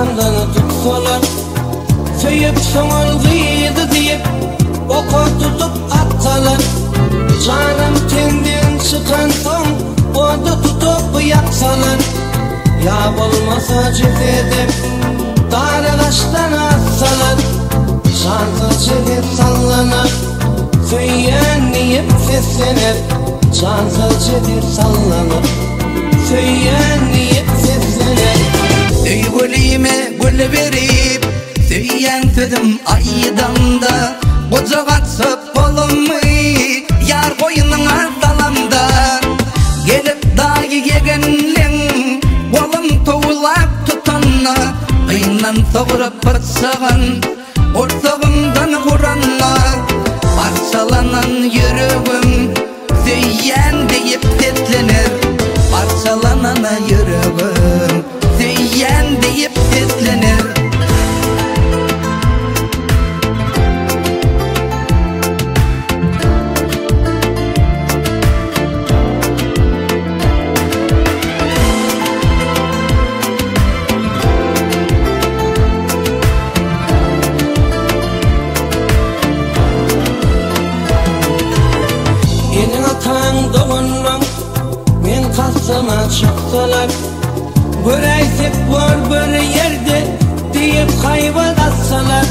Sandını tutsalar, söyüp soňalgydy diýip oka tutup atsalar. Canım tenden çıkan soň oda tutup yaksalar. Ya bolmasa cidedip dara gaçtan atsalar. Şansız cidip sallanar, söyýän diýip seslenir. Şansız cidip sallanar, söyýän diýip seslenir. Öýgülime gül berip söyýän sözüm aýdamda, goja gatsyp bolmy ýar goýunyň ardalamda. Gelip dagy gegenliň bolum towlap tutanna, gynlan sogurup pırsagan orsagymdan guranna. Parçalanan yüregim söyýän diýip seslenir. Parçalanan yüregim söyýän diýip seslenir. Men kasama çaksalar, göreysip var bir yerde diýip hayvat atsalar.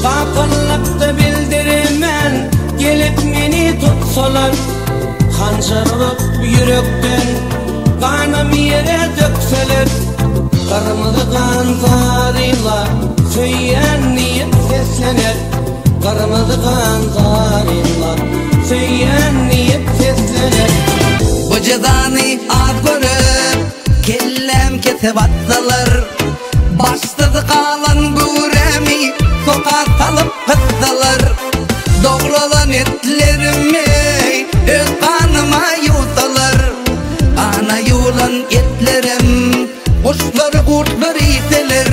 Kakıllapda bildirimen gelip meni tutsalar. Hançarlıp yürekten kanım yere dökseler. Kırmızı kan zarıyla söyýän diýip seslenir. Kırmızı kan zarıyla söyýän diýip seslenir. Bu cezany az görüp kellem kesip atsalar. Başladı kalan guremi sokağa salıp kıssalar. Doğralan etlerimi öz kanıma yusalar. Ana yulan etlerim kuşları kurtları iteler.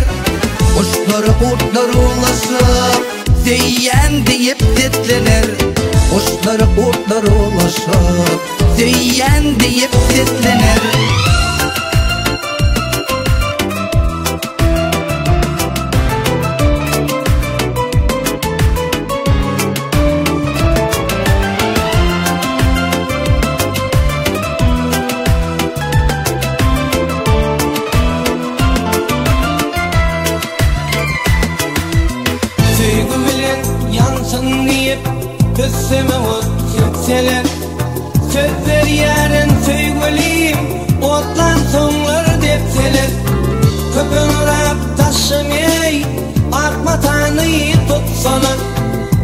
Kuşları kurtları ulaşıp söyýän diýip seslenir. Kuşları kurtları ulaşıp söyýän diýip seslenir. Söýgü bilen yansın diýip kösseme ot sesseler. Sözler yarın söýgülim otlan soňlar depseler. Köpüňrap taşymay akmatany tutsalar.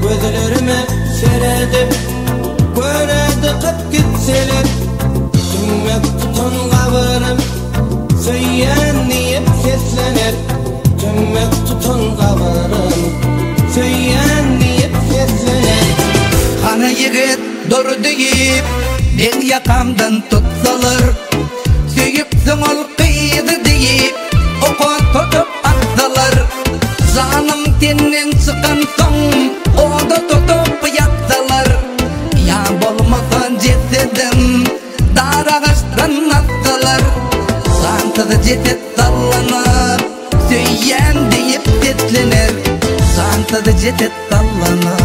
Gözlerime seredip göredi kıp gitseler. Tümmek tutun gabırım söyýän diýip seslenir. Tümmek tutun gabırım söyýän diýip seslenir. Hana yigit dur diýip ben yakamdan tutsalar. Söyüp soňalgydy diýip oka tutup atsalar. Janym tenden çıkan soň oda tutup yaksalar. Ya bolmasa jesedim dara gaçtan atsalar. Sansız jeset sallanar, söyýän diýip seslenir. Sansız jeset sallanar,